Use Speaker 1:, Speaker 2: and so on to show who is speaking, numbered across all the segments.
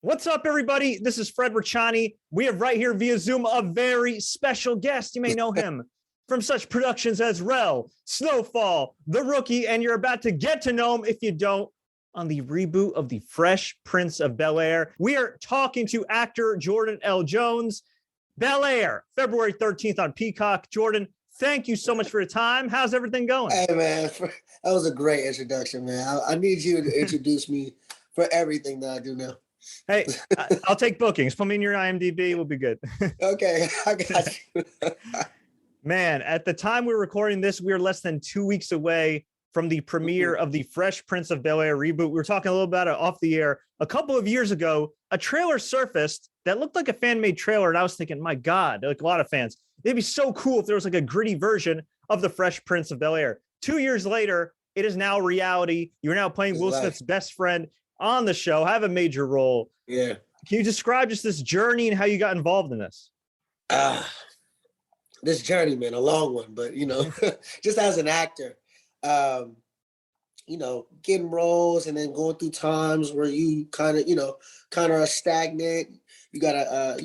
Speaker 1: What's up, everybody? This is Fred Richani. We have right here via Zoom a very special guest. You may know him from such productions as Rel, Snowfall, The Rookie, and you're about to get to know him, if you don't, on the reboot of The Fresh Prince of Bel Air. We are talking to actor Jordan L. Jones. Bel Air, February 13th on Peacock. Jordan, thank you so much for your time. How's everything going?
Speaker 2: Hey, man, that was a great introduction, man. I need you to introduce me for everything that I do now.
Speaker 1: Hey, I'll take bookings. Put me in your IMDb. We'll be good.
Speaker 2: Okay, I got you.
Speaker 1: Man, at the time we're recording this, we are less than 2 weeks away from the premiere of the Fresh Prince of Bel Air reboot. We were talking a little about it off the air. A couple of years ago, a trailer surfaced that looked like a fan-made trailer, and I was thinking, my God, like a lot of fans, it'd be so cool if there was like a gritty version of the Fresh Prince of Bel Air. 2 years later, it is now reality. You're now playing Will Smith's best friend on the show, have a major role.
Speaker 2: Yeah.
Speaker 1: Can you describe just this journey and how you got involved in this?
Speaker 2: This journey, man, a long one, but just as an actor, getting roles and then going through times where you kind of are stagnant. You gotta,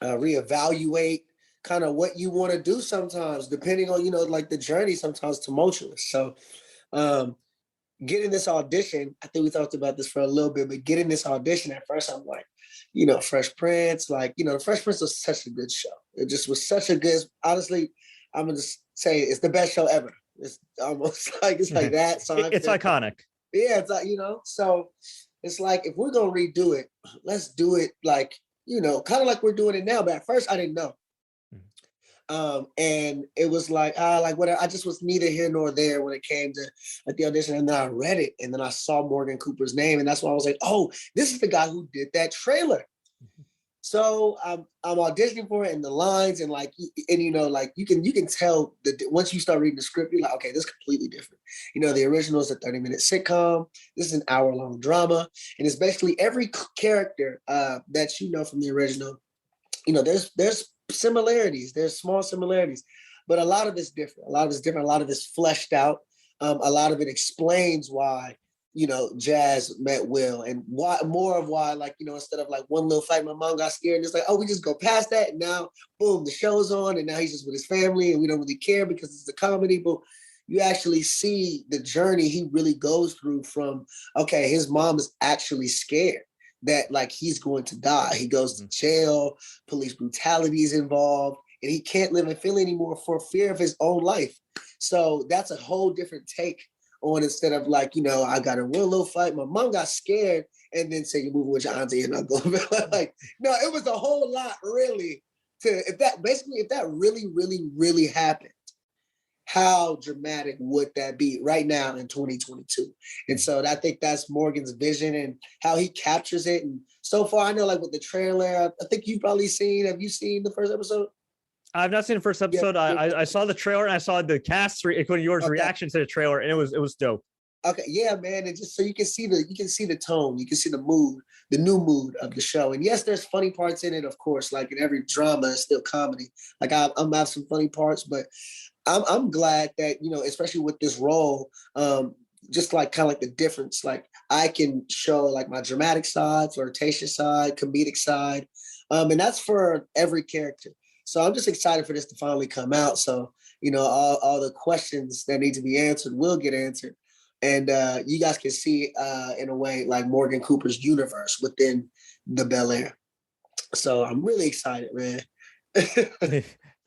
Speaker 2: reevaluate kind of what you want to do sometimes, depending on, like the journey sometimes tumultuous. So, getting this audition, I think we talked about this for a little bit, but getting this audition at first, I'm like, Fresh Prince, the Fresh Prince was such a good show. It just was such a good, honestly, I'm going to say it's the best show ever. It's almost like, it's like that. So
Speaker 1: it's iconic.
Speaker 2: Yeah, it's like, so it's like, if we're going to redo it, let's do it like, kind of like we're doing it now. But at first I didn't know. And it was like, whatever. I just was neither here nor there when it came to the audition. And then I read it, and then I saw Morgan Cooper's name, and that's why I was like, oh, this is the guy who did that trailer. So I'm auditioning for it, and the lines, and you can tell that once you start reading the script, you're like, okay, this is completely different. The original is a 30-minute sitcom. This is an hour-long drama, and it's basically every character that from the original. There's similarities. There's small similarities, but a lot of it's different. A lot of it's fleshed out. A lot of it explains why, Jazz met Will, and why instead of like one little fight, my mom got scared, and it's like, oh, we just go past that, and now boom, the show's on, and now he's just with his family, and we don't really care because it's a comedy. But you actually see the journey he really goes through from, okay, his mom is actually scared that he's going to die. He goes to jail, police brutality is involved, and he can't live in Philly anymore for fear of his own life. So that's a whole different take on, instead of I got in one little fight, my mom got scared, and then say you're moving with your auntie and uncle. No, it was a whole lot really if that really, really, really happened, how dramatic would that be right now in 2022? And so I think that's Morgan's vision and how he captures it. And so far, I know with the trailer, I think you've probably seen, have you seen the first episode?
Speaker 1: I've not seen the first episode. Yeah. I saw the trailer, and I saw the cast, including yours, reaction to the trailer, and it was dope.
Speaker 2: Okay, yeah, man, and just so you can see the tone, you can see the mood, the new mood of the show. And yes, there's funny parts in it, of course. Like in every drama, it's still comedy. I'm have some funny parts, but I'm glad that especially with this role, just kind of the difference. I can show my dramatic side, flirtatious side, comedic side, and that's for every character. So I'm just excited for this to finally come out. So all the questions that need to be answered will get answered. And you guys can see, in a way, Morgan Cooper's universe within the Bel Air. So I'm really excited, man.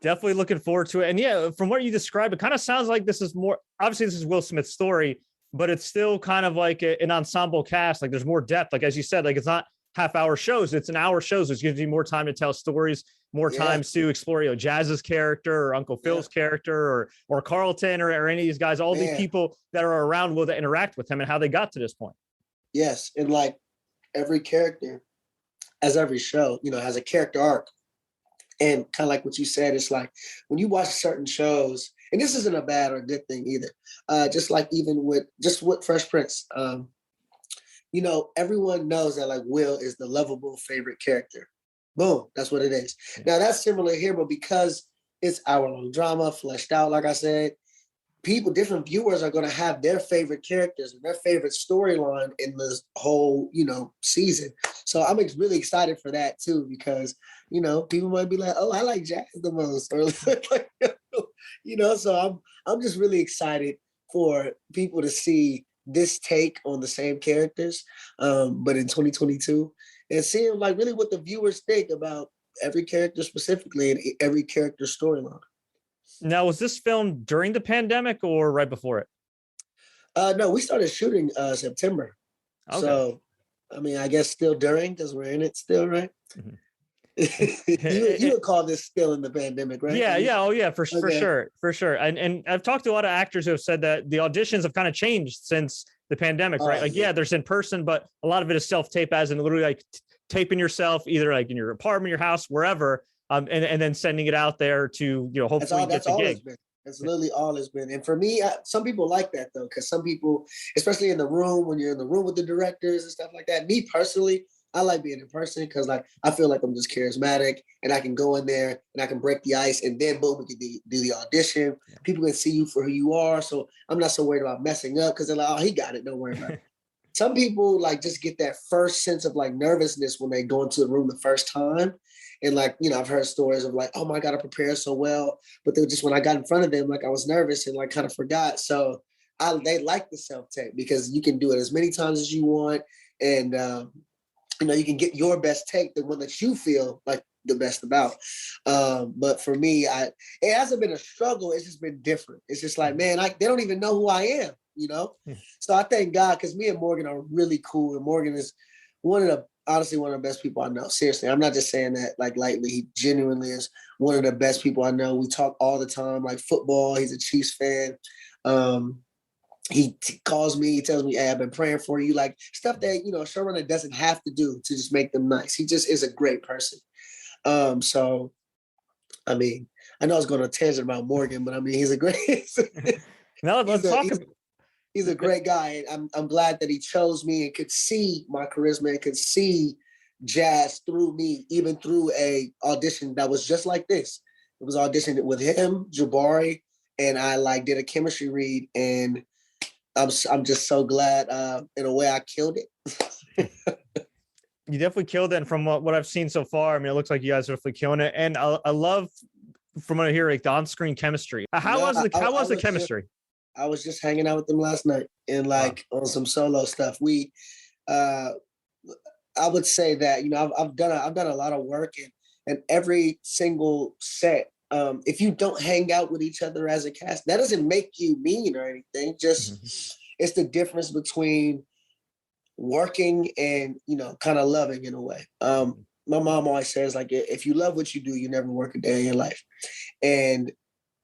Speaker 1: Definitely looking forward to it. And yeah, from what you described, it kind of sounds like this is more, obviously this is Will Smith's story, but it's still kind of like an ensemble cast. There's more depth. As you said, it's not half-hour shows, it's an hour shows, which gives you more time to tell stories, more times to explore, Jazz's character or Uncle Phil's character or Carlton or any of these guys, all the people that are around Will that interact with him and how they got to this point.
Speaker 2: Yes. And every character, as every show, has a character arc. And kind of like what you said, it's when you watch certain shows, and this isn't a bad or good thing either, just even with Fresh Prince, everyone knows that Will is the lovable favorite character. Boom, that's what it is. Now that's similar here, but because it's hour-long drama, fleshed out, like I said, different viewers are going to have their favorite characters and their favorite storyline in this whole, season. So I'm really excited for that too, because, people might be like, oh, I like Jazz the most, or like, so I'm just really excited for people to see this take on the same characters, but in 2022, and seeing like really what the viewers think about every character specifically and every character storyline.
Speaker 1: Now, was this filmed during the pandemic or right before it?
Speaker 2: No, we started shooting September. Okay. So, I mean, I guess still during, because we're in it still, right? Mm-hmm. you would call this still in the pandemic, right?
Speaker 1: Yeah. Oh, yeah, for sure. And I've talked to a lot of actors who have said that the auditions have kind of changed since the pandemic, right? Like, yeah, there's in person, but a lot of it is self-tape, as in literally like taping yourself either like in your apartment, your house, wherever, and then sending it out there to, hopefully get the gig.
Speaker 2: That's literally all it's been. And for me, some people like that though, because some people, especially in the room, when you're in the room with the directors and stuff like that, me personally, I like being in person because like I feel like I'm just charismatic and I can go in there and I can break the ice and then boom, we can do the audition. Yeah. People can see you for who you are. So I'm not so worried about messing up because they're like, oh, he got it. Don't worry about it. Some people like just get that first sense of like nervousness when they go into the room the first time. And like, I've heard stories of like, oh my God, I prepared so well. But then just when I got in front of them, like I was nervous and like kind of forgot. So they like the self-tape because you can do it as many times as you want. And, you can get your best take, the one that you feel like the best about. But for me, it hasn't been a struggle. It's just been different. It's just like, man, they don't even know who I am, So I thank God because me and Morgan are really cool. And Morgan is honestly one of the best people I know. Seriously, I'm not just saying that like lightly. He genuinely is one of the best people I know. We talk all the time, like football. He's a Chiefs fan. He calls me, he tells me, hey, I've been praying for you, like stuff that, a showrunner doesn't have to do to just make them nice. He just is a great person. So, I mean, I know I was going to tangent about Morgan, but I mean, he's a great, he's a great guy. And I'm glad that he chose me and could see my charisma and could see Jazz through me, even through a audition that was just like this. It was auditioned with him, Jabari, and I like did a chemistry read, and I'm just so glad. In a way, I killed it.
Speaker 1: You definitely killed it. And from what I've seen so far, I mean, it looks like you guys are definitely killing it. And I love, from what I hear, like the on-screen chemistry. How was the chemistry?
Speaker 2: I was just hanging out with them last night and like on some solo stuff. I would say that I've done a lot of work, and every single set. If you don't hang out with each other as a cast, that doesn't make you mean or anything. Just it's the difference between working and kind of loving in a way. My mom always says like, if you love what you do, you never work a day in your life. And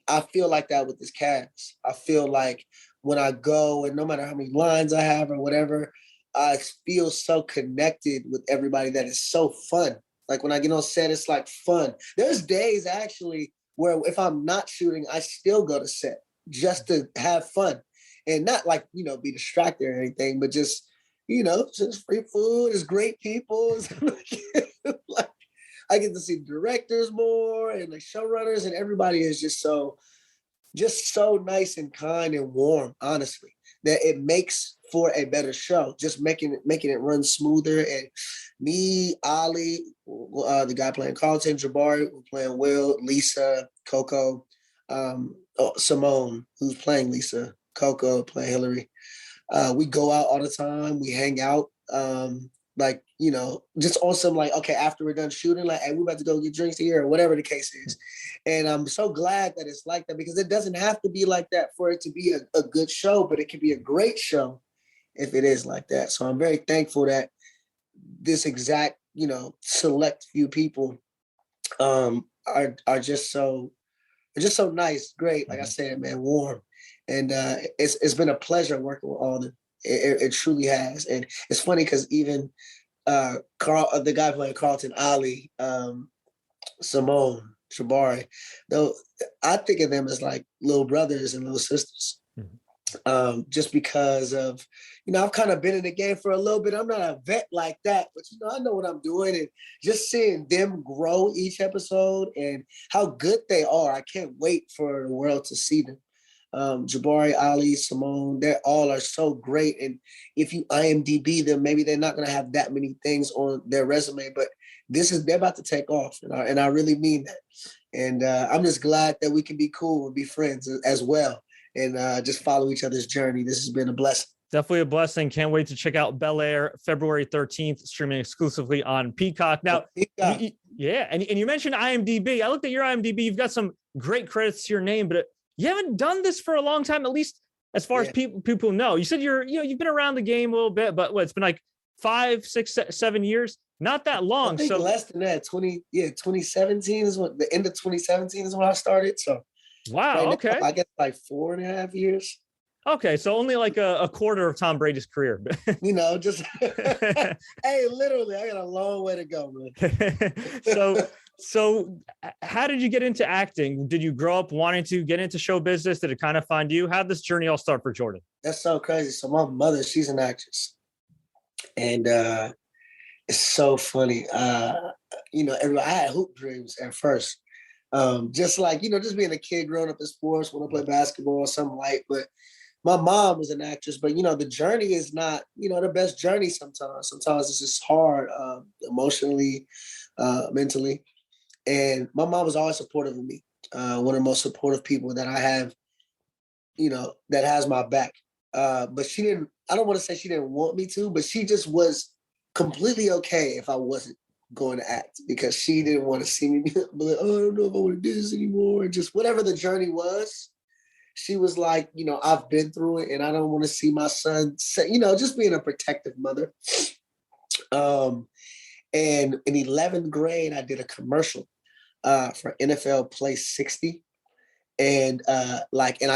Speaker 2: I feel like that with this cast. I feel like when I go, and no matter how many lines I have or whatever, I feel so connected with everybody that is so fun. Like when I get on set, it's like fun. There's days actually where if I'm not shooting, I still go to set just to have fun and not like, be distracted or anything, but just, just free food, it's great people. Like I get to see directors more and the showrunners, and everybody is just so nice and kind and warm, honestly, that it makes for a better show, just making it run smoother. And me, Ali, the guy playing Carlton, Jabari, who's playing Will, Lisa, Coco, Simone, who's playing Lisa, Coco, playing Hillary. We go out all the time. We hang out, just on some like, okay, after we're done shooting, like, hey, we're about to go get drinks here or whatever the case is. And I'm so glad that it's like that, because it doesn't have to be like that for it to be a good show, but it can be a great show if it is like that. So I'm very thankful that this exact, select few people are just so nice, great. Like I said, man, warm. And it's been a pleasure working with all of them. It truly has. And it's funny because even the guy playing Carlton, Ali, Simone, Jabari, though I think of them as like little brothers and little sisters. Just because of, I've kind of been in the game for a little bit. I'm not a vet like that, but I know what I'm doing, and just seeing them grow each episode and how good they are. I can't wait for the world to see them. Jabari, Ali, Simone, they all are so great. And if you IMDb them, maybe they're not going to have that many things on their resume, but they're about to take off. And I really mean that. And I'm just glad that we can be cool and be friends as well and just follow each other's journey. This has been a blessing.
Speaker 1: Definitely a blessing. Can't wait to check out Bel Air February 13th, streaming exclusively on Peacock. Now,
Speaker 2: Peacock.
Speaker 1: And you mentioned IMDb. I looked at your IMDb. You've got some great credits to your name, but you haven't done this for a long time, at least as far as people know. You said you've been around the game a little bit, but it's been like 5, 6, 7 years. Not that long.
Speaker 2: I think
Speaker 1: so
Speaker 2: less than that. 2017 is the end of 2017 is when I started. So
Speaker 1: wow,
Speaker 2: right
Speaker 1: okay.
Speaker 2: now, I guess like 4.5 years.
Speaker 1: Okay, so only like a quarter of Tom Brady's career.
Speaker 2: Just hey, literally, I got a long way to go, man.
Speaker 1: So how did you get into acting? Did you grow up wanting to get into show business? Did it kind of find you? How did this journey all start for Jordan?
Speaker 2: That's so crazy. So my mother, she's an actress. And it's so funny. I had hoop dreams at first. Just like, just being a kid growing up in sports, want to play basketball or something light. But my mom was an actress, but the journey is not, the best journey sometimes. Sometimes it's just hard, emotionally, mentally. And my mom was always supportive of me. One of the most supportive people that I have, that has my back. But I don't want to say she didn't want me to, but she just was completely okay if I wasn't going to act, because she didn't want to see me be like, oh, I don't know if I want to do this anymore. Just whatever the journey was. She was like, I've been through it and I don't want to see my son, just being a protective mother. And in 11th grade, I did a commercial for NFL Play 60. And I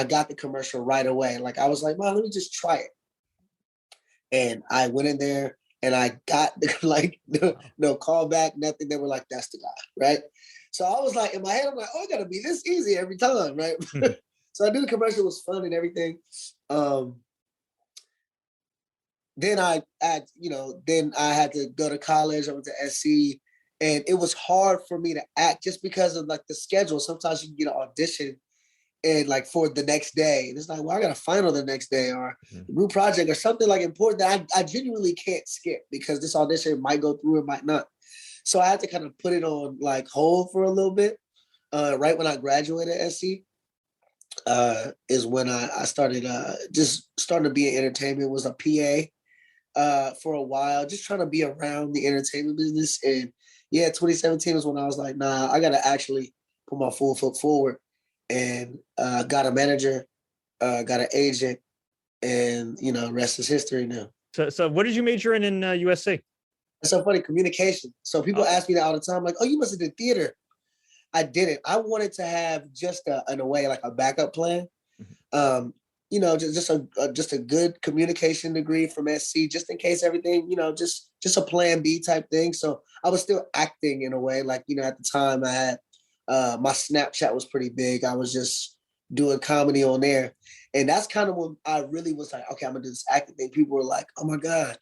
Speaker 2: got the commercial right away. Like, I was like, Mom, let me just try it. And I went in there and I got no call back, nothing. They were like, that's the guy, right? So I was like, in my head, I'm like, oh, it gotta be this easy every time, right? So I did the commercial, it was fun and everything. Then I had to go to college. I went to SC, and it was hard for me to act just because of like the schedule. Sometimes you can get an audition and like for the next day, and it's like, well, I got a final the next day or a group project or something like important that I genuinely can't skip because this audition might go through, it might not. So I had to kind of put it on like hold for a little bit. Right when I graduated at SC, is when I started just starting to be in entertainment, was a PA for a while, just trying to be around the entertainment business. And 2017 was when I was like, nah, I got to actually put my full foot forward, and got a manager, got an agent, and, rest is history now.
Speaker 1: So what did you major in USC?
Speaker 2: It's so funny, communication. So people ask me that all the time, like, oh, you must have did theater. I didn't. I wanted to have just in a way, like a backup plan. Just a good communication degree from SC, just in case everything, just a plan B type thing. So I was still acting in a way, like, at the time I had, my Snapchat was pretty big. I was just doing comedy on there. And that's kind of when I really was like, okay, I'm gonna do this acting thing. People were like, oh my God,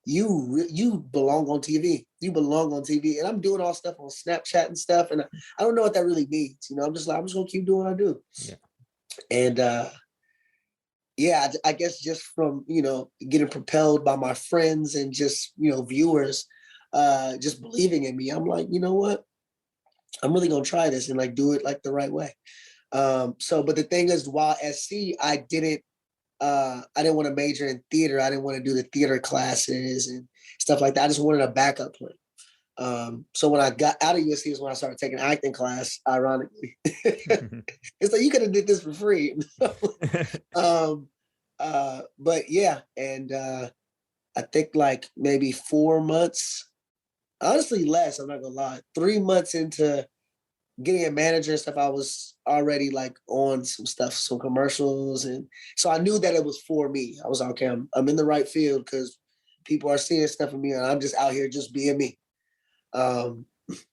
Speaker 2: you belong on TV. You belong on TV. And I'm doing all stuff on Snapchat and stuff. And I don't know what that really means. I'm just gonna keep doing what I do. Yeah. And I guess just from, getting propelled by my friends and just, viewers, just believing in me, I'm like, you know what? I'm really gonna try this and like do it like the right way. But the thing is, while at SC, I didn't want to major in theater. I didn't want to do the theater classes and stuff like that. I just wanted a backup plan. So when I got out of USC is when I started taking acting class, ironically. It's like, you could have did this for free. But yeah, and I think like maybe 4 months, honestly less, I'm not gonna lie, 3 months into getting a manager and stuff, I was already like on some stuff, some commercials. And so I knew that it was for me. I was like, okay, I'm in the right field because people are seeing stuff in me and I'm just out here just being me. And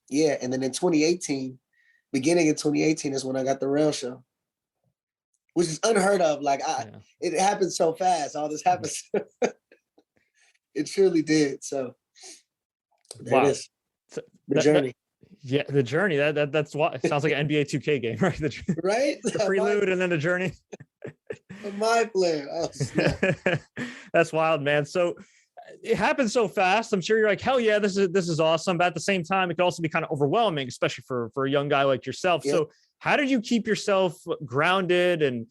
Speaker 2: then in 2018, beginning in 2018 is when I got the Rail Show, which is unheard of. Like it happened so fast. All this happened. It truly did. So there it is. The journey.
Speaker 1: Yeah, the journey. That's what it sounds like an NBA 2K game, right?
Speaker 2: Right?
Speaker 1: The prelude and then the journey.
Speaker 2: My player. Oh, snap.
Speaker 1: That's wild, man. So it happens so fast. I'm sure you're like, hell yeah, this is awesome. But at the same time, it can also be kind of overwhelming, especially for a young guy like yourself.
Speaker 2: Yep.
Speaker 1: So how did you keep yourself grounded and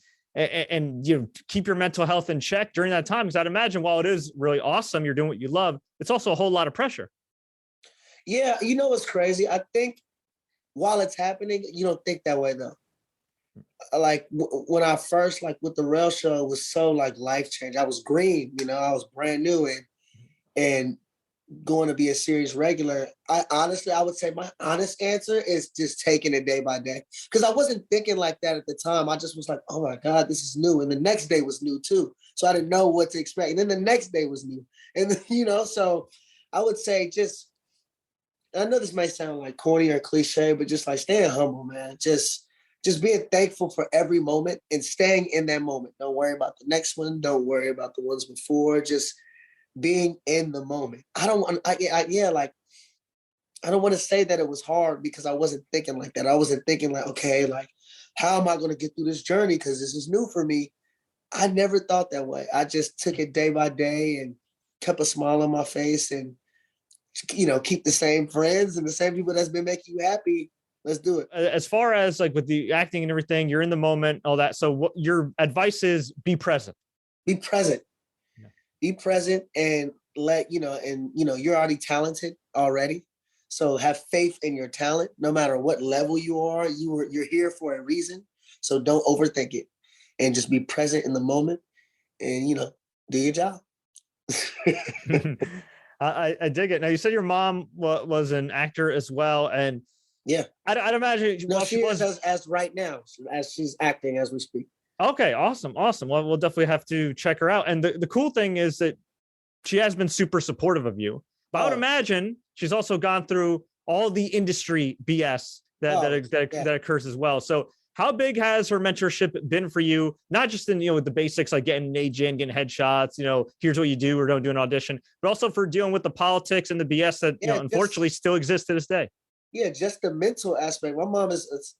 Speaker 1: keep your mental health in check during that time? Because I'd imagine while it is really awesome, you're doing what you love, it's also a whole lot of pressure.
Speaker 2: Yeah, you know what's crazy? I think while it's happening, you don't think that way though. Like when I first, like with the rail show, it was so like life change. I was green, I was brand new and going to be a series regular. I would say my honest answer is just taking it day by day. Because I wasn't thinking like that at the time. I just was like, oh my God, this is new. And the next day was new too. So I didn't know what to expect. And then the next day was new. And so I would say I know this might sound like corny or cliche, but just like staying humble, man. Just being thankful for every moment and staying in that moment. Don't worry about the next one. Don't worry about the ones before. Just being in the moment. I don't want to say that it was hard because I wasn't thinking like that. I wasn't thinking like, okay, like, how am I going to get through this journey? Because this is new for me. I never thought that way. I just took it day by day and kept a smile on my face and, keep the same friends and the same people that's been making you happy. Let's do it.
Speaker 1: As far as like with the acting and everything, you're in the moment, all that. So what your advice is, be present.
Speaker 2: Be present. Yeah. Be present and you're already talented already. So have faith in your talent, no matter what level you are. You're here for a reason. So don't overthink it and just be present in the moment and, do your job.
Speaker 1: I dig it. Now you said your mom was an actor as well. And
Speaker 2: yeah,
Speaker 1: I'd imagine.
Speaker 2: No, she is as right now, as she's acting as we speak.
Speaker 1: Okay, awesome. Well, we'll definitely have to check her out. And the cool thing is that she has been super supportive of you. But I would imagine she's also gone through all the industry BS that occurs as well. So how big has her mentorship been for you? Not just in, with the basics, like getting an agent, getting headshots, here's what you do or don't do an audition, but also for dealing with the politics and the BS that, unfortunately still exists to this day.
Speaker 2: Yeah, just the mental aspect. My mom is,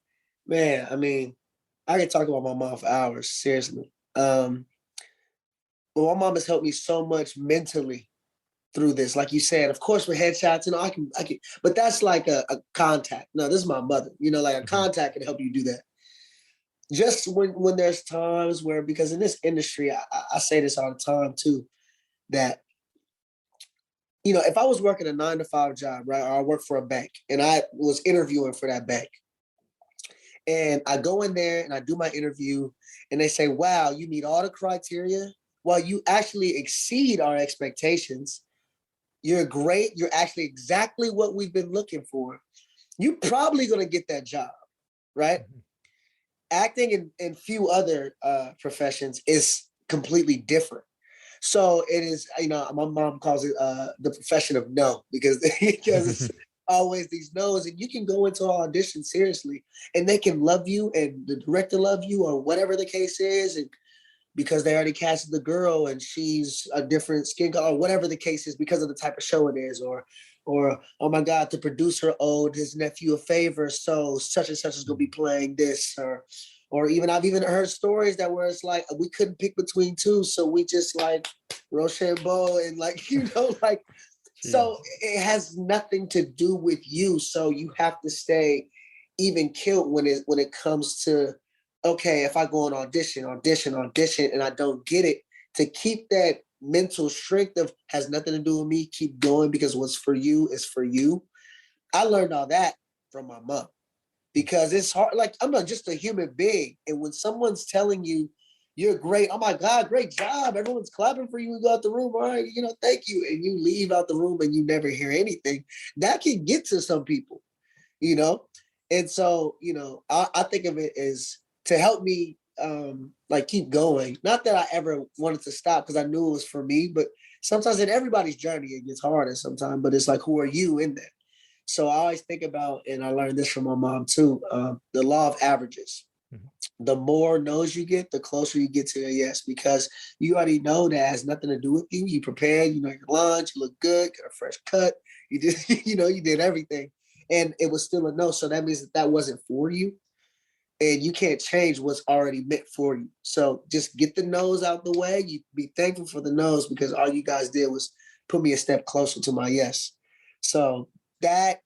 Speaker 2: man, I mean, I can talk about my mom for hours, seriously. But my mom has helped me so much mentally through this. Like you said, of course, with headshots, I can, but that's like a contact. No, this is my mother, like a contact can help you do that. Just when there's times where, because in this industry, I say this all the time too, that, if I was working a 9-to-5 job, right, or I work for a bank and I was interviewing for that bank and I go in there and I do my interview and they say, wow, you meet all the criteria. Well, you actually exceed our expectations. You're great. You're actually exactly what we've been looking for. You're probably going to get that job, right? Mm-hmm. Acting and few other professions is completely different. So it is, my mom calls it the profession of no, because it's always these no's, and you can go into an audition seriously and they can love you and the director love you or whatever the case is. And because they already casted the girl and she's a different skin color or whatever the case is because of the type of show it is, or, oh my God, the producer owed his nephew a favor, so such and such is going to be playing this, or even I've even heard stories that where it's like we couldn't pick between two, so we just like Rochambeau and like so it has nothing to do with you. So you have to stay even killed when it comes to, okay, if I go on audition, and I don't get it, to keep that mental strength of has nothing to do with me, keep going because what's for you is for you. I learned all that from my mom because it's hard. Like, I'm not just a human being. And when someone's telling you, you're great, oh my God, great job, everyone's clapping for you, we go out the room, all right, thank you. And you leave out the room and you never hear anything. That can get to some people, And so, I think of it as to help me keep going. Not that I ever wanted to stop because I knew it was for me, but sometimes in everybody's journey, it gets harder sometimes, but it's like, who are you in there? So I always think about, and I learned this from my mom too, the law of averages. Mm-hmm. The more no's you get, the closer you get to a yes, because you already know that has nothing to do with you. You prepared, your lunch, you look good, got a fresh cut. You just, you did everything. and it was still a no. So that means that wasn't for you. And you can't change what's already meant for you. So just get the no's out the way. You be thankful for the no's, because all you guys did was put me a step closer to my yes. So that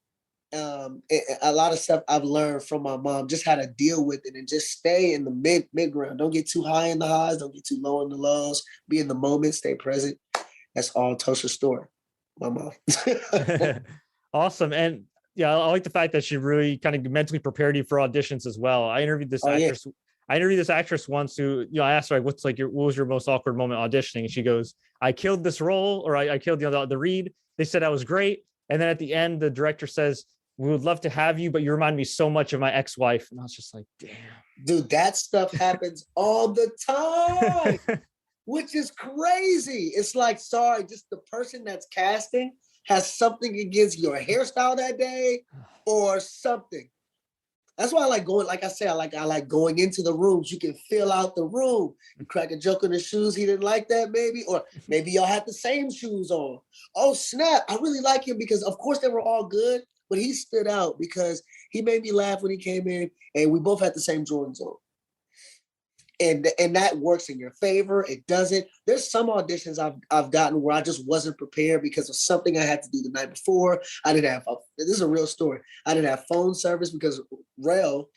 Speaker 2: a lot of stuff I've learned from my mom, just how to deal with it and just stay in the mid ground. Don't get too high in the highs. Don't get too low in the lows. Be in the moment. Stay present. That's all Tosha's story. My mom.
Speaker 1: Awesome. And yeah, I like the fact that she really kind of mentally prepared you for auditions as well. I interviewed this actress. Yeah. I interviewed this actress once who, I asked her, like, what was your most awkward moment auditioning? And she goes, I killed this role, or I killed the read. They said that was great. And then at the end, the director says, we would love to have you, but you remind me so much of my ex-wife. And I was just like, damn.
Speaker 2: Dude, that stuff happens all the time, which is crazy. It's like, sorry, just the person that's casting has something against your hairstyle that day or something. That's why I like going, like I said, I like going into the rooms. You can fill out the room. You crack a joke on the shoes. He didn't like that, maybe. Or maybe y'all had the same shoes on. Oh, snap. I really like him because, of course, they were all good. But he stood out because he made me laugh when he came in, and we both had the same Jordans on. And that works in your favor. It doesn't. There's some auditions I've gotten where I just wasn't prepared because of something I had to do the night before. I didn't have, this is a real story. I didn't have phone service because Rel,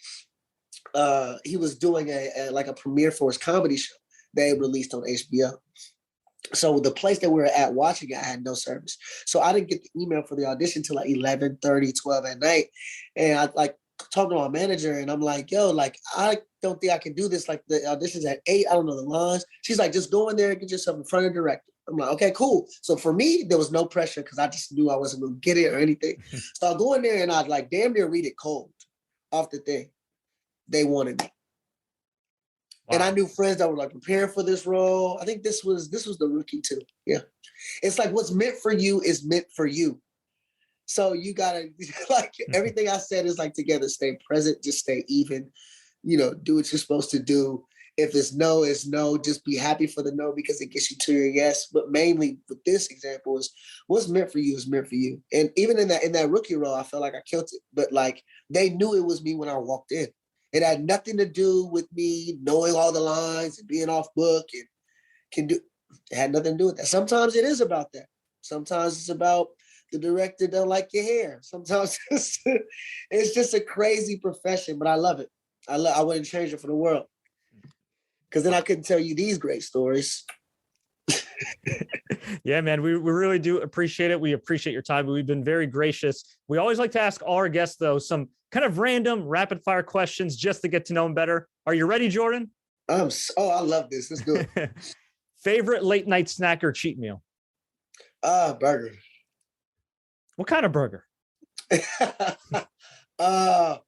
Speaker 2: he was doing a premiere for his comedy show they released on HBO. So the place that we were at watching it, I had no service. So I didn't get the email for the audition till like 11:30, 12 at night. And I like talked to my manager and I'm like, yo, like, I don't think I can do this. Like the audition's at 8. I don't know the lines. She's like, just go in there and get yourself in front of the director. I'm like, okay, cool. So for me, there was no pressure because I just knew I wasn't going to get it or anything. So I'll go in there and I'd like damn near read it cold off the thing. They wanted me. Wow. And I knew friends that were like preparing for this role. I think this was the Rookie too. Yeah. It's like what's meant for you is meant for you. So you gotta like everything I said is like together, stay present, just stay even, do what you're supposed to do. If it's no, it's no. Just be happy for the no because it gets you to your yes. But mainly with this example is what's meant for you is meant for you. And even in that Rookie role, I felt like I killed it. But like they knew it was me when I walked in. It had nothing to do with me knowing all the lines and being off book and it had nothing to do with that. Sometimes it is about that. Sometimes it's about the director don't like your hair. Sometimes it's just a crazy profession, but I love it. I wouldn't change it for the world. Because then I couldn't tell you these great stories.
Speaker 1: Yeah, man, we really do appreciate it. We appreciate your time. We've been very gracious. We always like to ask all our guests, though, some kind of random rapid fire questions just to get to know them better. Are you ready, Jordan?
Speaker 2: I love this. Let's do it.
Speaker 1: Favorite late night snack or cheat meal?
Speaker 2: Burger.
Speaker 1: What kind of burger?
Speaker 2: Wow.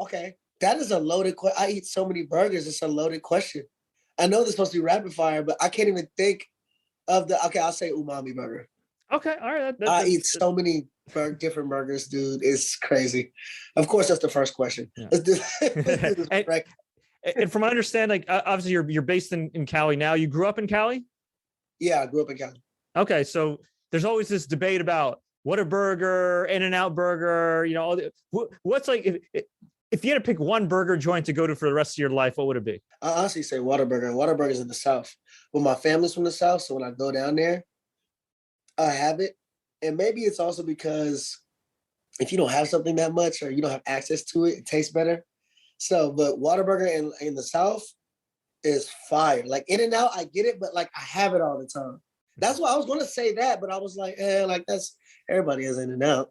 Speaker 2: Okay. That is a loaded question. I eat so many burgers. It's a loaded question. I know they're supposed to be rapid fire, but I can't even think of okay, I'll say umami burger.
Speaker 1: Okay. All right.
Speaker 2: I eat so many different burgers, dude. It's crazy. Of course, that's the first question. Yeah. Let's do this.
Speaker 1: And from what I understand, like obviously you're based in Cali now. You grew up in Cali?
Speaker 2: Yeah, I grew up in Cali.
Speaker 1: Okay. So there's always this debate about what a burger, In-N-Out burger, what's like, if you had to pick one burger joint to go to for the rest of your life, what would it be?
Speaker 2: I honestly say Whataburger. Whataburger's in the South. Well, my family's from the South, so when I go down there, I have it. And maybe it's also because if you don't have something that much or you don't have access to it, it tastes better. So, but Whataburger in the South is fire. Like In-N-Out, I get it, but like I have it all the time. That's why I was going to say that, but I was like, like that's everybody is In-N-Out,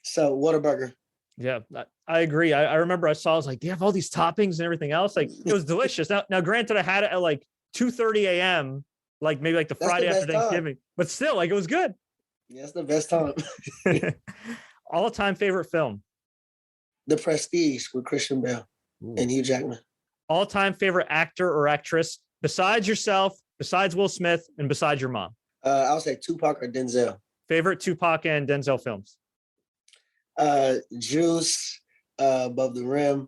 Speaker 2: So Whataburger.
Speaker 1: Yeah, I agree. I remember I was like, they have all these toppings and everything else. Like it was delicious. Now, granted, I had it at like 2:30 a.m., like maybe like the Friday after Thanksgiving, but still, like it was good.
Speaker 2: Yeah, it's the best time.
Speaker 1: All-time favorite film?
Speaker 2: The Prestige with Christian Bale and Hugh Jackman.
Speaker 1: All-time favorite actor or actress besides yourself, besides Will Smith, and besides your mom?
Speaker 2: I would say Tupac or Denzel.
Speaker 1: Favorite Tupac and Denzel films?
Speaker 2: Juice, Above the Rim,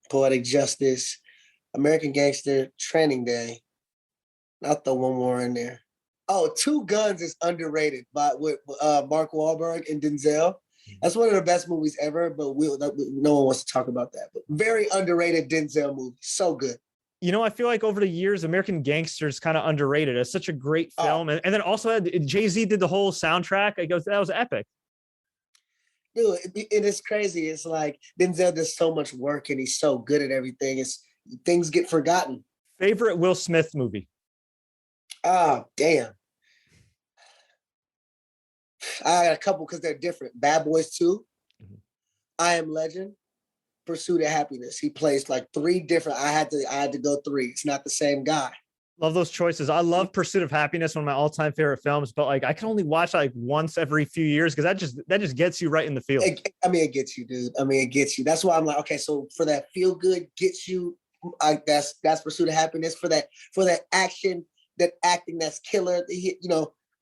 Speaker 2: Poetic Justice, American Gangster, Training Day. I'll throw one more in there. Oh, Two Guns is underrated with Mark Wahlberg and Denzel. That's one of the best movies ever, but no one wants to talk about that. But very underrated Denzel movie. So good.
Speaker 1: You know, I feel like over the years, American Gangster is kind of underrated. It's such a great film. And then also had Jay-Z did the whole soundtrack. It goes, that was epic.
Speaker 2: Dude, it is crazy. It's like Denzel does so much work and he's so good at everything. Things get forgotten.
Speaker 1: Favorite Will Smith movie?
Speaker 2: Oh, damn. I got a couple because they're different. Bad Boys 2, I Am Legend, Pursuit of Happiness. He plays like three different. I had to go three. It's not the same guy.
Speaker 1: Love those choices. I love Pursuit of Happiness, one of my all-time favorite films, but like I can only watch like once every few years because that just gets you right in the field.
Speaker 2: It gets you, dude. It gets you. That's why I'm like, okay, so for that feel good gets you, that's Pursuit of Happiness. For that action, that acting that's killer,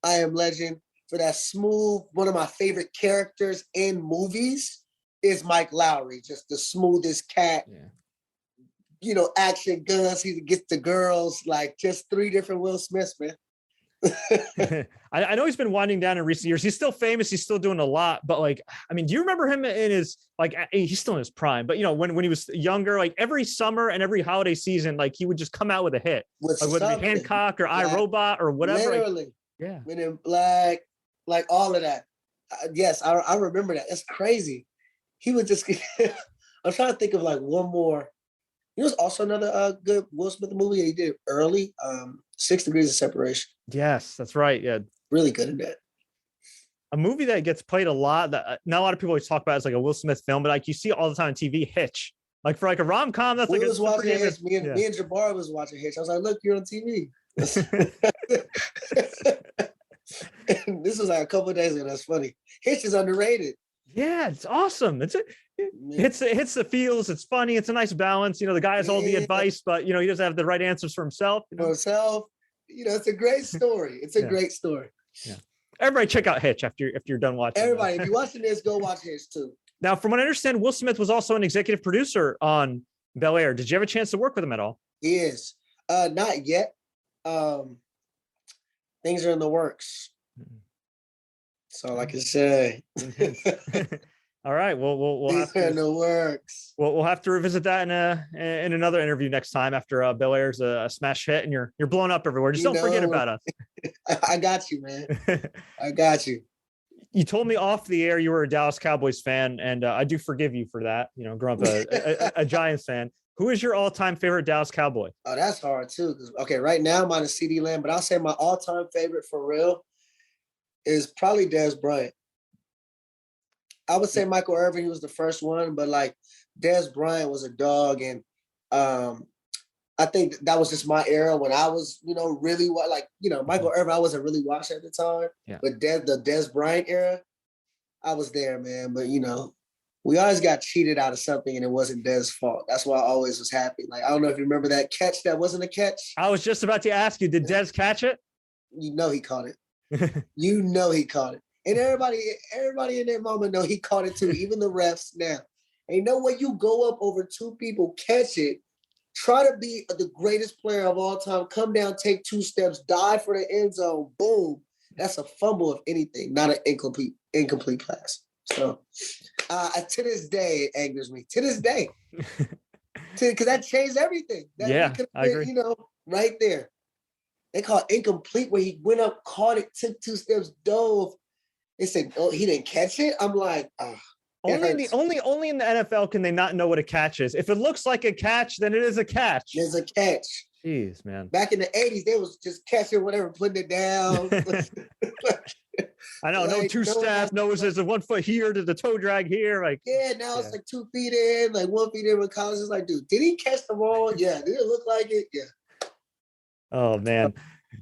Speaker 2: I Am Legend. For that smooth, one of my favorite characters in movies is Mike Lowry, just the smoothest cat. Yeah. Action, guns, he gets the girls, like just three different Will Smiths, man.
Speaker 1: I know he's been winding down in recent years. He's still famous. He's still doing a lot, but like, I mean, do you remember him in his, like, he's still in his prime, but when he was younger, like every summer and every holiday season, like he would just come out with a hit,
Speaker 2: with
Speaker 1: like, whether it be Hancock or I, Robot or whatever.
Speaker 2: Literally.
Speaker 1: Yeah.
Speaker 2: Men in Black, like all of that. Yes, I remember that. That's crazy. He would just, I'm trying to think of like one more. It was also another good Will Smith movie he did early, 6 Degrees of Separation.
Speaker 1: Yes, that's right. Yeah.
Speaker 2: Really good at that.
Speaker 1: A movie that gets played a lot that not a lot of people always talk about is like a Will Smith film, but like you see all the time on TV, Hitch. Like for like a rom-com, that's
Speaker 2: we
Speaker 1: like
Speaker 2: was watching Hitch. Me and Jabari was watching Hitch. I was like, look, you're on TV. This was like a couple of days ago. That's funny. Hitch is underrated.
Speaker 1: Yeah, it's awesome. It hits the feels. It's funny. It's a nice balance. The guy has all the advice, but he doesn't have the right answers for himself.
Speaker 2: For himself, it's a great story. It's a great story.
Speaker 1: Yeah. Everybody check out Hitch after you're done watching.
Speaker 2: Everybody, if you're watching this, go watch Hitch too.
Speaker 1: Now, from what I understand, Will Smith was also an executive producer on Bel Air. Did you have a chance to work with him at all?
Speaker 2: He is. Not yet. Things are in the works. So, like I said,
Speaker 1: all right. Well, we'll have to,
Speaker 2: in the works.
Speaker 1: We'll have to revisit that in another interview next time after Bel Air's a smash hit and you're blowing up everywhere. Just don't forget about us.
Speaker 2: I got you, man. I got you.
Speaker 1: You told me off the air you were a Dallas Cowboys fan, and I do forgive you for that. Growing up a Giants fan. Who is your all-time favorite Dallas Cowboy?
Speaker 2: Oh, that's hard too. Okay, right now I'm on a CD Lamb, but I'll say my all-time favorite for real is probably Dez Bryant. I would say Michael Irvin, he was the first one, but like Dez Bryant was a dog. And I think that was just my era when I was, really Michael Irvin, I wasn't really watching at the time. Yeah. But the Dez Bryant era, I was there, man. But, we always got cheated out of something and it wasn't Dez's fault. That's why I always was happy. Like, I don't know if you remember that catch that wasn't a catch.
Speaker 1: I was just about to ask you, did Dez catch it?
Speaker 2: He caught it. He caught it. And everybody in that moment know he caught it too, even the refs now. And when you go up over two people, catch it, try to be the greatest player of all time, come down, take 2 steps, dive for the end zone, boom. That's a fumble of anything, not an incomplete pass. So to this day, it angers me. To this day. Because that changed everything.
Speaker 1: I agree.
Speaker 2: Right there. They call it incomplete where he went up, caught it, took 2 steps, dove. They said, "Oh, he didn't catch it." I'm like,
Speaker 1: only in the NFL can they not know what a catch is. If it looks like a catch, then it is a catch.
Speaker 2: There's a catch.
Speaker 1: Jeez, man.
Speaker 2: Back in the 80s, they was just catching whatever, putting it down.
Speaker 1: I know, no 2 steps, no, there's a 1 foot here to the toe drag here. Like,
Speaker 2: now it's like 2 feet in, like 1 feet in with college. It's like, dude, did he catch the ball? Yeah. Did it look like it? Yeah.
Speaker 1: Oh man.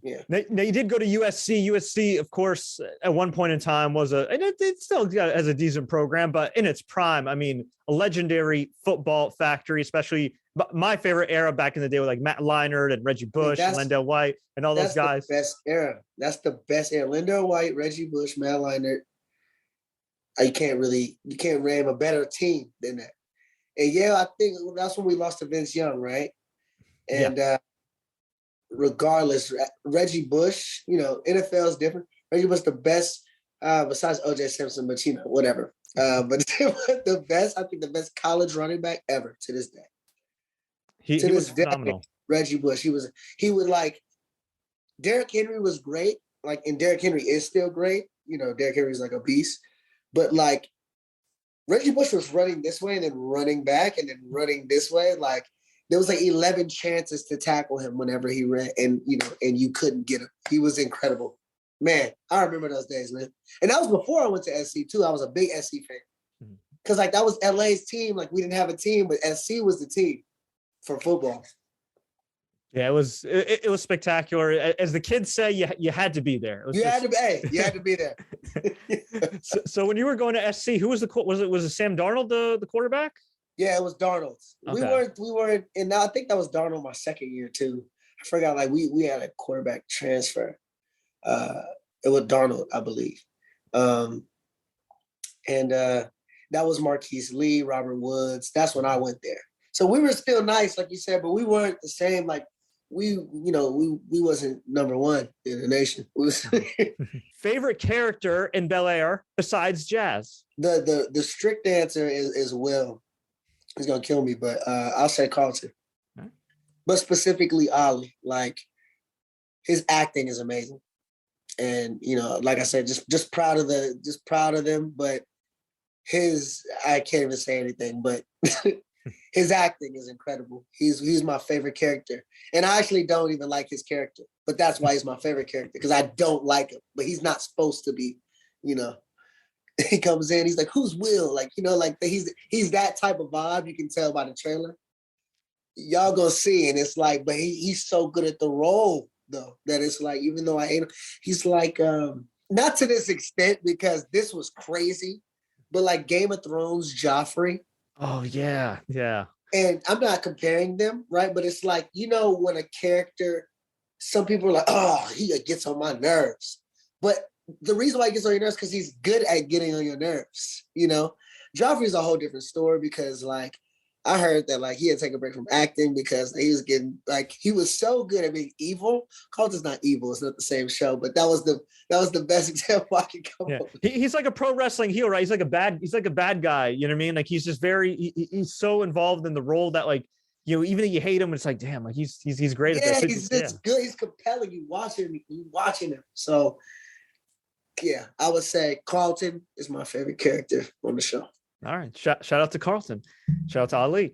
Speaker 2: Yeah.
Speaker 1: Now you did go to USC. USC, of course, at one point in time and it still has a decent program, but in its prime, I mean, a legendary football factory, especially my favorite era back in the day with like Matt Leinart and Reggie Bush and Lendell White and all those guys.
Speaker 2: That's the best era. That's the best era. Lendell White, Reggie Bush, Matt Leinart. You can't name a better team than that. And I think that's when we lost to Vince Young, right? And regardless, Reggie Bush, NFL is different. Reggie Bush the best, besides OJ Simpson, but whatever. But the best, I think the best college running back ever to this day.
Speaker 1: He was phenomenal.
Speaker 2: Reggie Bush, he would like, Derrick Henry was great, like, and Derrick Henry is still great. Derrick Henry is like a beast, but like Reggie Bush was running this way and then running back and then running this way. Like there was like 11 chances to tackle him whenever he ran, and you couldn't get him. He was incredible. Man, I remember those days, man. And that was before I went to SC too. I was a big SC fan. Because like that was LA's team. Like we didn't have a team, but SC was the team for football.
Speaker 1: Yeah, it was spectacular. As the kids say, you had to be there.
Speaker 2: You had to be there.
Speaker 1: So when you were going to SC, who was was it Sam Darnold the quarterback?
Speaker 2: Yeah, it was Darnold. Okay. We weren't, and I think that was Darnold my second year too. I forgot, like we had a quarterback transfer. It was Darnold, I believe. And that was Marquise Lee, Robert Woods. That's when I went there. So we were still nice, like you said, but we weren't the same. Like we wasn't number one in the nation.
Speaker 1: Favorite character in Bel Air besides Jazz?
Speaker 2: The strict answer is Will. He's gonna kill me, but I'll say Carlton. Right. But specifically Ollie. Like his acting is amazing. And like I said, just proud of them. But I can't even say anything, but his acting is incredible. He's my favorite character. And I actually don't even like his character, but that's why he's my favorite character, because I don't like him, but he's not supposed to be, He comes in, he's like, who's Will? Like, like he's that type of vibe. You can tell by the trailer. Y'all gonna see, and it's like, but he's so good at the role though, that it's like, even though I hate him, he's like, not to this extent, because this was crazy, but like Game of Thrones, Joffrey.
Speaker 1: Oh yeah. Yeah.
Speaker 2: And I'm not comparing them, right? But it's like, when a character, some people are like, oh, he gets on my nerves. But the reason why he gets on your nerves, because he's good at getting on your nerves, Joffrey's a whole different story, because like, I heard that like he had to take a break from acting because he was getting, like, he was so good at being evil. Carlton's not evil; it's not the same show, but that was the best example I could come up with.
Speaker 1: He's like a pro wrestling heel, right? He's like a bad guy. You know what I mean? Like he's just he's so involved in the role that, like, even if you hate him, it's like, damn, like he's great at this.
Speaker 2: He's good. He's compelling. You watching him. So yeah, I would say Carlton is my favorite character on the show.
Speaker 1: All right. Shout out to Carlton. Shout out to Ali.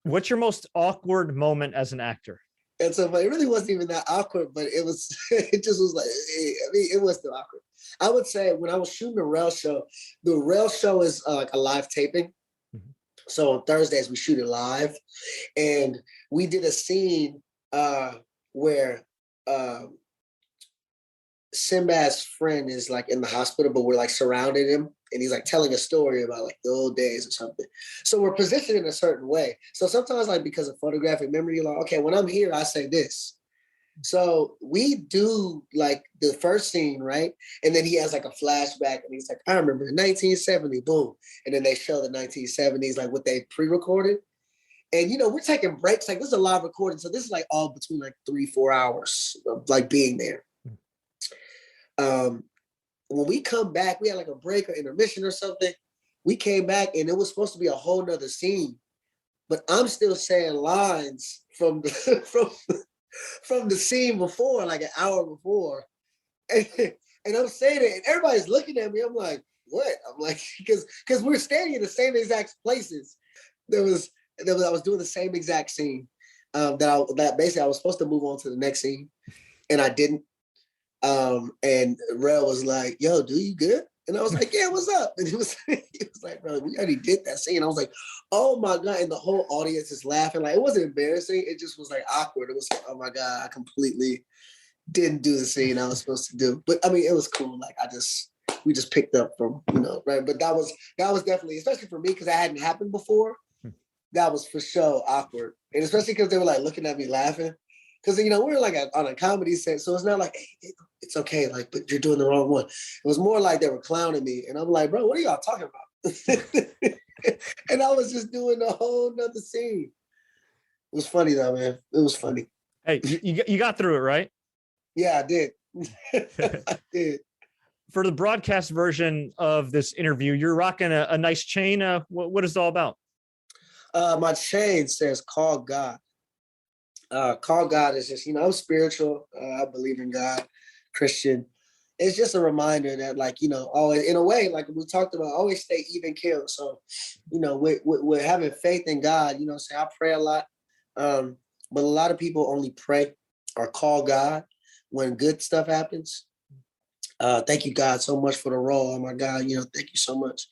Speaker 1: What's your most awkward moment as an actor?
Speaker 2: And so it really wasn't even that awkward, but it just was like, it was still awkward. I would say when I was shooting the rail show is like a live taping. Mm-hmm. So on Thursdays we shoot it live, and we did a scene where Sinbad's friend is like in the hospital, but we're like surrounding him, and he's like telling a story about like the old days or something. So we're positioned in a certain way. So sometimes, like, because of photographic memory, you're like, okay, when I'm here, I say this. So we do like the first scene, right? And then he has like a flashback, and he's like, I remember 1970, boom. And then they show the 1970s, like what they pre-recorded. And, we're taking breaks. Like, this is a live recording. So this is like all between like 3-4 hours of like being there. When we come back, we had like a break or intermission or something. We came back, and it was supposed to be a whole nother scene, but I'm still saying lines from from the scene before, like an hour before, and I'm saying it, and everybody's looking at me. I'm like, what? I'm like, because we're standing in the same exact places. I was doing the same exact scene that basically I was supposed to move on to the next scene, and I didn't. And Rel was like, yo, dude, you good? And I was like, yeah, what's up? And he was like, bro, we already did that scene. I was like, oh my God. And the whole audience is laughing. Like, it wasn't embarrassing. It just was like awkward. It was like, oh my God, I completely didn't do the scene I was supposed to do. But I mean, it was cool. Like we just picked up from, right. But that was definitely, especially for me, because that hadn't happened before. That was for sure awkward. And especially because they were like looking at me laughing. Because, we're like on a comedy set, so it's not like, hey, it's okay, like, but you're doing the wrong one. It was more like they were clowning me. And I'm like, bro, what are y'all talking about? And I was just doing a whole nother scene. It was funny though, man. It was funny.
Speaker 1: Hey, you got through it, right?
Speaker 2: Yeah, I did. I did.
Speaker 1: For the broadcast version of this interview, you're rocking a nice chain. What is it all about?
Speaker 2: My chain says "Call God." Call God is just, I'm spiritual. I believe in God, Christian. It's just a reminder that, like, always, in a way, like we talked about, always stay even keel. So, we're having faith in God. Say I pray a lot, but a lot of people only pray or call God when good stuff happens. Thank you, God, so much for the role. Oh my God, thank you so much.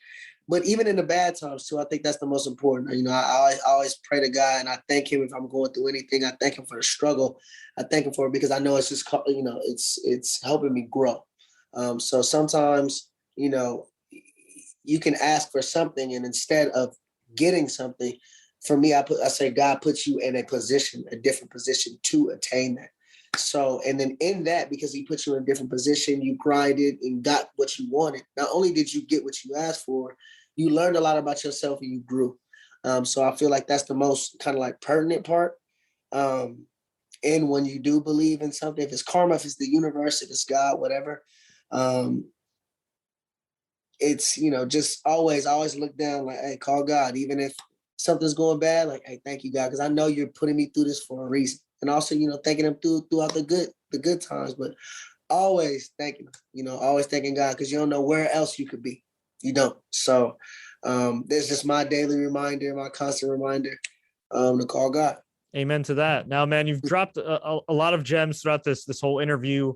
Speaker 2: But even in the bad times too, I think that's the most important. I always pray to God, and I thank Him if I'm going through anything. I thank Him for the struggle. I thank Him for it because I know it's just, it's helping me grow. So sometimes, you can ask for something, and instead of getting something, for me, I say God puts you in a different position to attain that. So, and then in that, because He puts you in a different position, you grinded and got what you wanted. Not only did you get what you asked for, you learned a lot about yourself and you grew. So I feel like that's the most kind of like pertinent part. And when you do believe in something, if it's karma, if it's the universe, if it's God, whatever, it's, just always look down like, hey, call God. Even if something's going bad, like, hey, thank you, God, because I know you're putting me through this for a reason. And also, thanking Him throughout the good times, but always thanking Him, always thanking God, because you don't know where else you could be. You don't. So there's just my daily reminder, my constant reminder to call God.
Speaker 1: Amen to that. Now, man, you've dropped a lot of gems throughout this whole interview.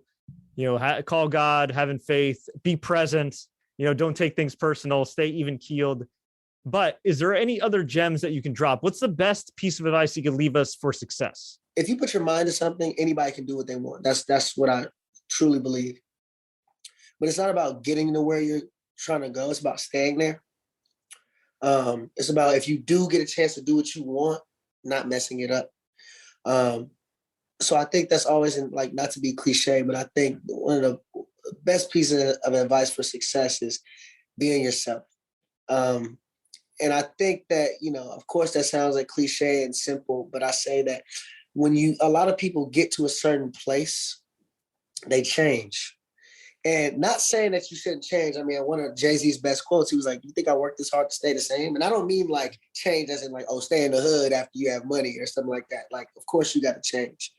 Speaker 1: Call God, having faith, be present. Don't take things personal, stay even keeled. But is there any other gems that you can drop? What's the best piece of advice you could leave us for success?
Speaker 2: If you put your mind to something, anybody can do what they want. That's what I truly believe. But it's not about getting to where you're trying to go. It's about staying there. It's about, if you do get a chance to do what you want, not messing it up. So I think that's always, not to be cliche, but I think one of the best pieces of advice for success is being yourself. And I think that, of course that sounds like cliche and simple, but I say that when a lot of people get to a certain place, they change. And not saying that you shouldn't change. I mean, one of Jay-Z's best quotes, he was like, you think I work this hard to stay the same? And I don't mean like change as in like, oh, stay in the hood after you have money or something like that. Like, of course you got to change.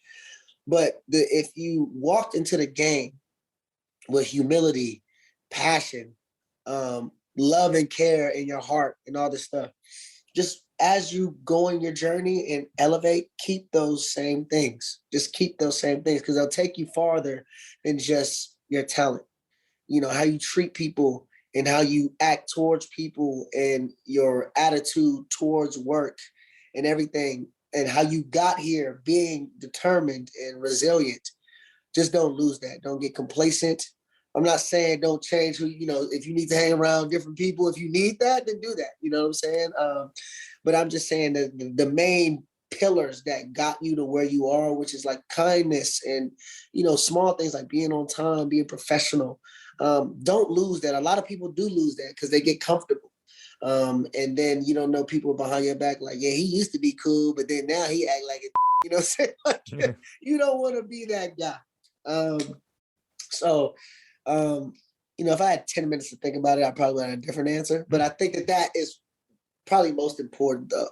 Speaker 2: But if you walked into the game with humility, passion, love and care in your heart and all this stuff, just as you go on your journey and elevate, keep those same things. Just keep those same things, because they'll take you farther than just your talent. How you treat people and how you act towards people and your attitude towards work and everything, and how you got here being determined and resilient. Just don't lose that. Don't get complacent. I'm not saying don't change who, if you need to hang around different people, if you need that, then do that. You know what I'm saying? But I'm just saying that the main pillars that got you to where you are, which is like kindness and, small things like being on time, being professional. Don't lose that. A lot of people do lose that because they get comfortable. And then you don't know people behind your back like, yeah, he used to be cool, but then now he act like it. You know what I'm saying? Like, you don't want to be that guy. If I had 10 minutes to think about it, I probably had a different answer. But I think that is probably most important, though.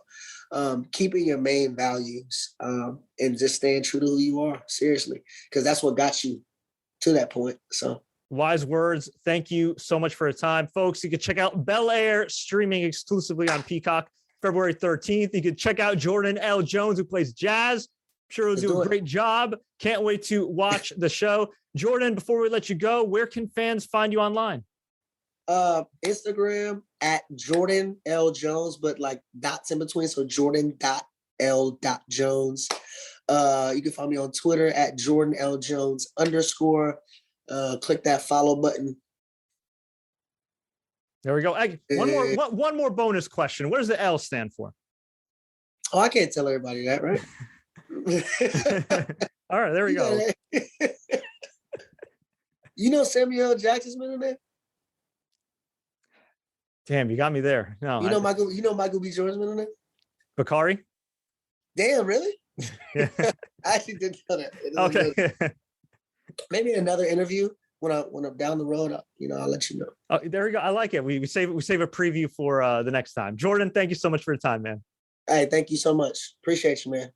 Speaker 2: Keeping your main values and just staying true to who you are, seriously, because that's what got you to that point. So
Speaker 1: wise words. Thank you so much for your time, folks. You can check out Bel Air streaming exclusively on Peacock February 13th. You can check out Jordan L. Jones, who plays jazz. I'm sure he'll do a great job. Can't wait to watch the show. Jordan, before we let you go, where can fans find you online?
Speaker 2: Instagram at Jordan L. Jones, but like dots in between. So Jordan.L.Jones. You can find me on Twitter at Jordan L. Jones _. Click that follow button.
Speaker 1: There we go. One more bonus question. What does the L stand for?
Speaker 2: Oh, I can't tell everybody that, right?
Speaker 1: All right, there we go.
Speaker 2: Samuel Jackson's middle name?
Speaker 1: Damn, you got me there. No,
Speaker 2: Michael B. Jordan's middle name?
Speaker 1: Bakari.
Speaker 2: Damn, really?
Speaker 1: Yeah.
Speaker 2: I actually didn't know that.
Speaker 1: Okay.
Speaker 2: Maybe another interview when I'm down the road. I'll let you know.
Speaker 1: Oh, there we go. I like it. We save a preview for the next time. Jordan, thank you so much for your time, man.
Speaker 2: Hey, thank you so much. Appreciate you, man.